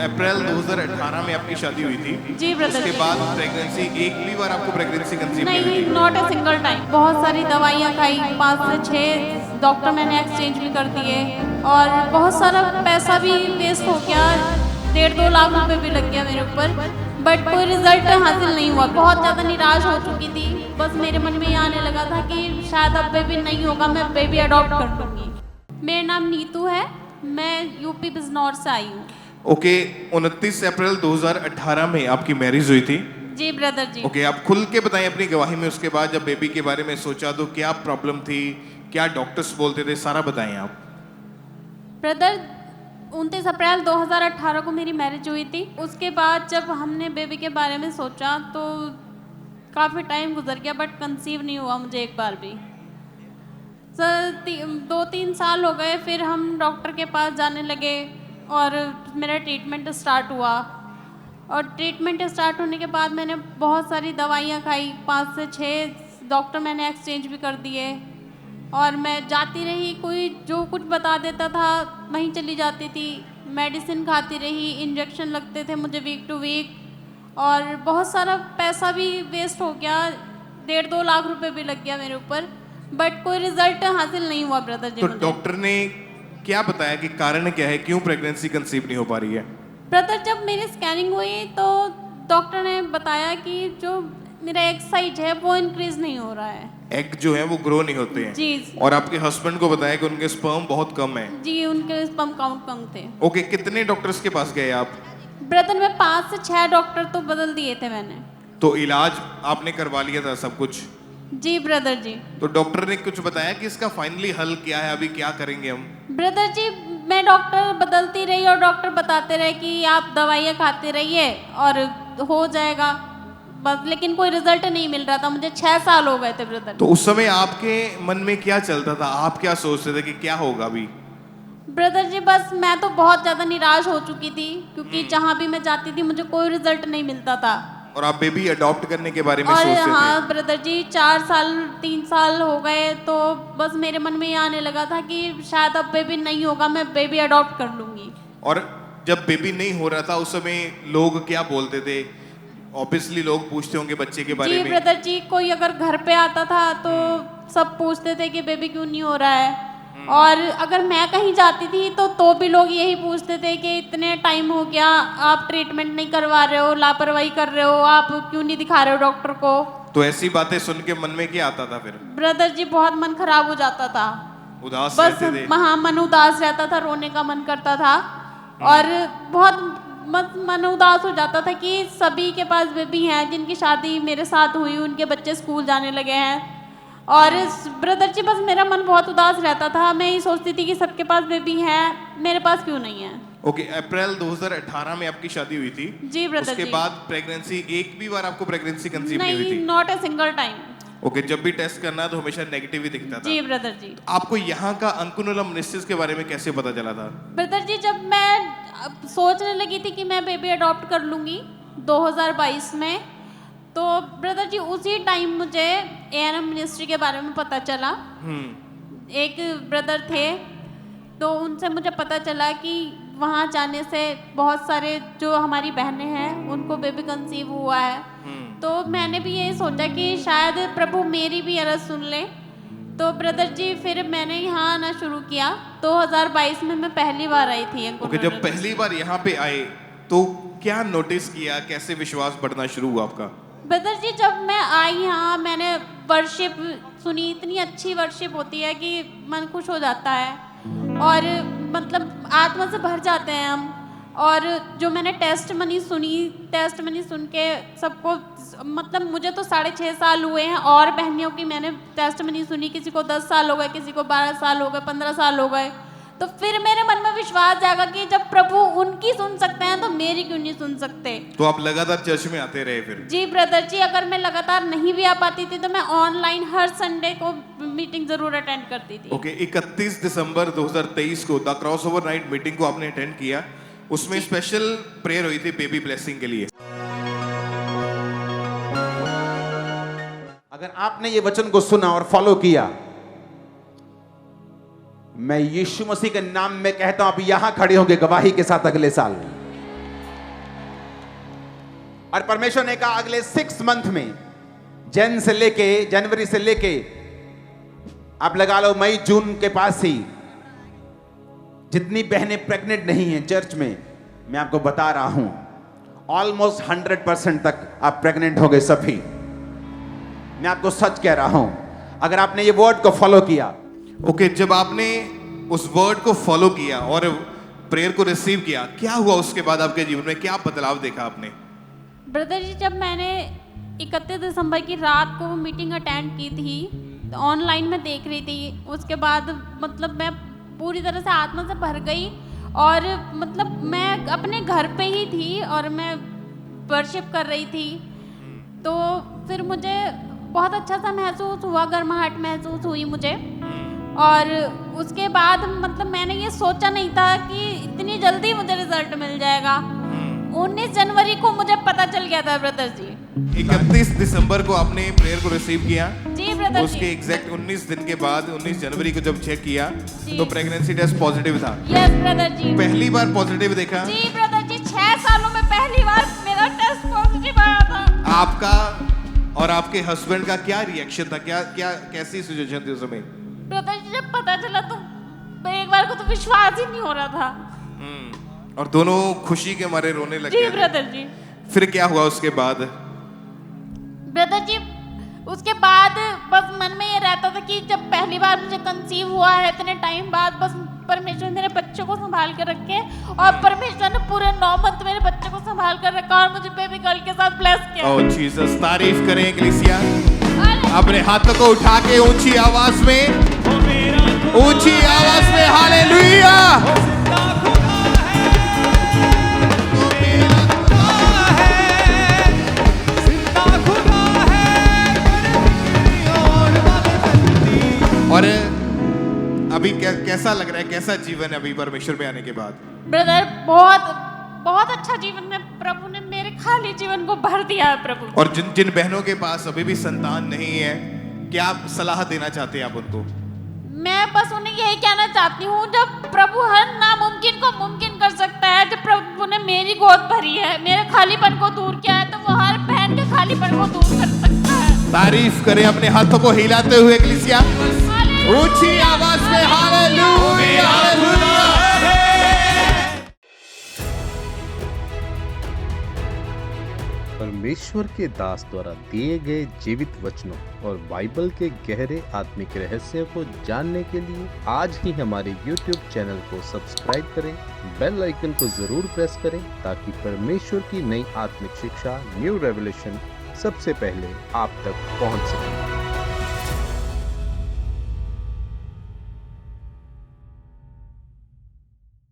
अप्रैल 2018 में आपकी शादी हुई थी। जी ब्रदर उसके जी। बाद प्रेगनेंसी एक भी बार आपको प्रेगनेंसी कंसीव नहीं नहीं, हुई थी? Not a single time. बहुत सारी दवाइयाँ खाई, 5 से 6 डॉक्टर मैंने एक्सचेंज भी कर दिए और बहुत सारा पैसा भी वेस्ट हो गया, 1.5-2 लाख रुपए भी लग गया मेरे ऊपर, बट कोई रिजल्ट हासिल नहीं हुआ। बहुत ज़्यादा निराश हो चुकी थी। बस मेरे मन में ये आने लगा था कि शायद अब बेबी नहीं होगा, मैं बेबी अडॉप्ट कर लूँगी। मेरा नाम नीतू है, मैं यूपी बिजनौर से आई हूँ। ओके, 29 अप्रैल 2018 में आपकी मैरिज हुई थी। जी ब्रदर जी। ओके, आप खुल के बताएं अपनी गवाही में। उसके बाद जब बेबी के बारे में सोचा तो क्या प्रॉब्लम थी, क्या डॉक्टर्स बोलते थे, सारा बताएं आप। ब्रदर, 29 अप्रैल 2018 को मेरी मैरिज हुई थी। उसके बाद जब हमने बेबी के बारे में सोचा तो काफ़ी टाइम गुजर गया, बट कंसीव नहीं हुआ मुझे एक बार भी। सर 2-3 साल हो गए, फिर हम डॉक्टर के पास जाने लगे और मेरा ट्रीटमेंट स्टार्ट हुआ। और ट्रीटमेंट स्टार्ट होने के बाद मैंने बहुत सारी दवाइयाँ खाई, 5 से 6 डॉक्टर मैंने एक्सचेंज भी कर दिए और मैं जाती रही, कोई जो कुछ बता देता था वहीं चली जाती थी। मेडिसिन खाती रही, इंजेक्शन लगते थे मुझे वीक टू वीक और बहुत सारा पैसा भी वेस्ट हो गया, 1.5-2 लाख रुपए भी लग गया मेरे ऊपर, बट कोई रिजल्ट हासिल नहीं हुआ ब्रदर जी तो मुझे। डॉक्टर ने क्या बताया कि कारण क्या है, क्यों प्रेगनेंसी कंसीव नहीं हो पा रही है? ब्रदर, जब मेरी स्कैनिंग हुई तो डॉक्टर ने बताया कि जो मेरा एग साइज है वो इंक्रीज नहीं हो रहा है। एग जो है वो ग्रो नहीं होते हैं। जी। और आपके हस्बैंड को बताया कि उनके स्पर्म बहुत कम है। जी, उनके स्पर्म काउंट कम थे। ओके, कितने डॉक्टर्स के पास गए आप? ब्रदर, मैं 5 से 6 डॉक्टर तो बदल दिए थे मैंने। तो इलाज आपने करवा लिया था सब कुछ? जी ब्रदर जी। तो डॉक्टर ने कुछ बताया कि इसका फाइनली हल क्या है, अभी क्या करेंगे हम? ब्रदर जी, मैं डॉक्टर बदलती रही और डॉक्टर बताते रहे कि आप दवाइयाँ खाते रहिए और हो जाएगा बस, लेकिन कोई रिजल्ट नहीं मिल रहा था। मुझे 6 साल हो गए थे ब्रदर। तो उस समय आपके मन में क्या चलता था, आप क्या सोचते थे कि क्या होगा अभी? ब्रदर जी, बस मैं तो बहुत ज़्यादा निराश हो चुकी थी क्योंकि जहाँ भी मैं जाती थी मुझे कोई रिजल्ट नहीं मिलता था। और आप बेबी अडॉप्ट करने के बारे में और सोचते हाँ ब्रदर जी, 3 साल हो गए तो बस मेरे मन में ये आने लगा था कि शायद अब बेबी नहीं होगा, मैं बेबी अडॉप्ट कर लूँगी। और जब बेबी नहीं हो रहा था उस समय लोग क्या बोलते थे? ऑब्वियसली लोग पूछते होंगे बच्चे के बारे जी में। ब्रदर जी, कोई अगर घर पे आता था तो सब पूछते थे कि बेबी क्यों नहीं हो रहा है। और अगर मैं कहीं जाती थी तो भी लोग यही पूछते थे कि इतने टाइम हो गया, आप ट्रीटमेंट नहीं करवा रहे हो, लापरवाही कर रहे हो, आप क्यों नहीं दिखा रहे हो डॉक्टर को। तो ऐसी बातें सुन के मन में क्या आता था फिर? ब्रदर जी, बहुत मन खराब हो जाता था, उदास बस रहते थे? हाँ, मन उदास रहता था, रोने का मन करता था और बहुत मन उदास हो जाता था कि सभी के पास बेबी हैं, जिनकी शादी मेरे साथ हुई उनके बच्चे स्कूल जाने लगे हैं। और ब्रदर जी, बस मेरा मन बहुत उदास रहता था। मैं ये सोचती थी कि सबके पास बेबी है, मेरे पास क्यों नहीं है। ओके, अप्रैल 2018 में आपकी शादी हुई थी। जी ब्रदर उसके जी। बाद प्रेगनेंसी एक भी बार आपको प्रेगनेंसी कंसीव नहीं हुई नहीं, थी? Not a single time. Okay, जब भी टेस्ट करना है तो हमेशा नेगेटिव ही दिखता था। जी ब्रदर जी। आपको यहाँ का अंकुलम निश्चित के बारे में कैसे पता चला था? ब्रदर जी, जब मैं सोचने लगी थी कि मैं बेबी अडॉप्ट कर लूँगी 2022 में, तो ब्रदर जी उसी टाइम मुझे एएनएम मिनिस्ट्री के बारे में पता चला। एक ब्रदर थे तो उनसे मुझे पता चला कि वहाँ जाने से बहुत सारे जो हमारी बहनें हैं उनको बेबी कंसीव हुआ है। तो मैंने भी यही सोचा कि शायद प्रभु मेरी भी अरज सुन ले। तो ब्रदर जी, फिर मैंने यहाँ आना शुरू किया। 2022 में मैं पहली बार आई थी। ओके, जब पहली बार यहाँ पे आए तो क्या नोटिस किया, कैसे विश्वास बढ़ना शुरू हुआ आपका? ब्रदर जी, जब मैं आई यहाँ, मैंने वर्शिप सुनी, इतनी अच्छी वर्शिप होती है कि मन खुश हो जाता है और मतलब आत्मा से भर जाते हैं हम। और जो मैंने टेस्ट मनी सुन के सबको, मतलब मुझे तो 6.5 साल हुए हैं और बहनियों की मैंने टेस्ट मनी सुनी, किसी को 10 साल हो गए, किसी को 12 साल हो गए, 15 साल हो गए। तो फिर मेरे मन में विश्वास जागा कि जब प्रभु उनकी सुन सकते हैं तो मेरी क्यों नहीं सुन सकते। तो आप लगातार चर्च में आते रहे फिर? जी ब्रदर जी, अगर मैं लगातार नहीं भी आ पाती थी तो मैं ऑनलाइन हर संडे को मीटिंग जरूर अटेंड करती थी। ओके, 31 दिसंबर 2023 को द क्रॉसओवर नाइट मीटिंग को आपने अटेंड किया। उसमें स्पेशल प्रेयर हुई थी बेबी ब्लेसिंग के लिए। अगर आपने ये वचन को सुना और फॉलो किया, मैं यीशु मसीह के नाम में कहता हूं, आप यहां खड़े होंगे गवाही के साथ अगले साल। और परमेश्वर ने कहा अगले 6 मंथ में जनवरी से लेके आप लगा लो मई जून के पास ही जितनी बहनें प्रेग्नेंट नहीं हैं चर्च में, मैं आपको बता रहा हूं ऑलमोस्ट 100% तक आप प्रेग्नेंट हो गए सभी। मैं आपको सच कह रहा हूं, अगर आपने ये वर्ड को फॉलो किया। ओके, जब आपने उस वर्ड को फॉलो किया और प्रेयर को रिसीव किया, क्या हुआ उसके बाद आपके जीवन में, क्या बदलाव देखा आपने? ब्रदर जी, जब मैंने 31 दिसंबर की रात को वो मीटिंग अटेंड की थी, तो ऑनलाइन में देख रही थी, उसके बाद मतलब मैं पूरी तरह से आत्मा से भर गई और मतलब मैं अपने घर पे ही थी और मैं वर्शिप कर रही थी। तो फिर मुझे बहुत अच्छा सा महसूस हुआ, गर्माहट महसूस हुई मुझे। और उसके बाद मतलब मैंने ये सोचा नहीं था कि इतनी जल्दी मुझे रिजल्ट मिल जाएगा। 19 जनवरी को मुझे पता चल गया था ब्रदर जी। 31 दिसंबर को आपने प्रेयर को रिसीव किया जी ब्रदर जी। उसके एग्जैक्ट 19 दिन के बाद 19 जनवरी को जब चेक किया तो प्रेगनेंसी टेस्ट पॉजिटिव था। यस ब्रदर जी। पहली बार पॉजिटिव देखा जी ब्रदर जी, 6 सालों में पहली बार मेरा टेस्ट पॉजिटिव आया था। आपका और आपके हस्बैंड का क्या रिएक्शन था, क्या कैसी सिचुएशन थी उस समय? ब्रदर जी, जब पता चला तो एक बार को तो विश्वास ही नहीं हो रहा था। और दोनों खुशी के मारे रोने लगे। जी ब्रदर जी। फिर क्या हुआ उसके बाद? ब्रदर जी, उसके बाद बस मन में ये रहता था कि जब पहली बार मुझे कंसीव हुआ है इतने टाइम बाद, बस परमेश्वर मेरे बच्चे को संभाल कर रखे और परमेश्वर ने पूरे 9 मंथ मेरे बच्चे को संभाल कर रखा और मुझे बेबी गर्ल के साथ ब्लेस किया। ओह जीसस, तारीफ करें इक्लेसिया। अपने हाथों को उठा के ऊंची आवाज में हालेलुया। और अभी कैसा लग रहा है, कैसा जीवन है अभी परमेश्वर में आने के बाद? ब्रदर, बहुत अच्छा जीवन है। प्रभु ने मेरे खाली जीवन को भर दिया है प्रभु। और जिन बहनों के पास अभी भी संतान नहीं है, क्या आप सलाह देना चाहते हैं आप उनको? मैं बस उन्हें यही कहना चाहती हूँ, जब प्रभु हर नामुमकिन को मुमकिन कर सकता है, जब प्रभु ने मेरी गोद भरी है, मेरे खालीपन को दूर किया है, तो वो हर बहन के खालीपन को दूर कर सकता है। तारीफ करें अपने हाथों को हिलाते हुए इक्लेसिया, ऊंची आवाज में हालेलुया हालेलुया। परमेश्वर के दास द्वारा दिए गए जीवित वचनों और बाइबल के गहरे आत्मिक रहस्यों को जानने के लिए आज ही हमारे YouTube चैनल को सब्सक्राइब करें, बेल आइकन को जरूर प्रेस करें ताकि परमेश्वर की नई आत्मिक शिक्षा न्यू रेवलेशन सबसे पहले आप तक पहुंच सके।